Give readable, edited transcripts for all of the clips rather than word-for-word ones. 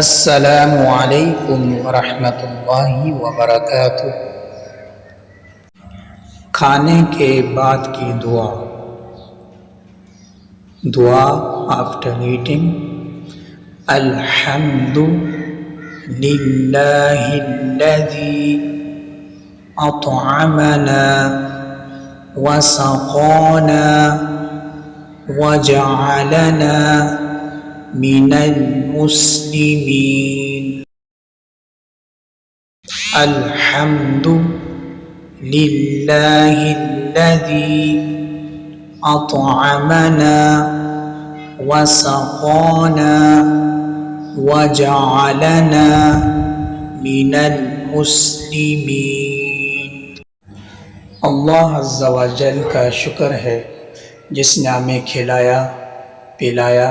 अस्सलामु अलैकुम वरहमतुल्लाहि वबरकातुह। खाने के बाद की दुआ। दुआ आफ्टर ईटिंग। अल्हम्दु लिल्लाहिल्लज़ी अतअमना वसक़ाना वजअलना मिनल मुस्लिमीन। अल्हम्दु लिल्लाहिल्लज़ी अतअमना वसक़ाना वजअलना मिनल मुस्लिमीन। अल्लाह अज़्ज़ा व जल का शुक्र है जिसने हमें खिलाया, पिलाया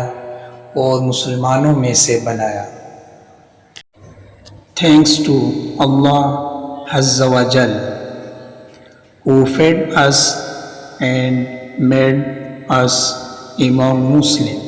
और मुसलमानों में से बनाया। Thanks to Allah Azza wa Jal who fed us and made us Imam Muslim.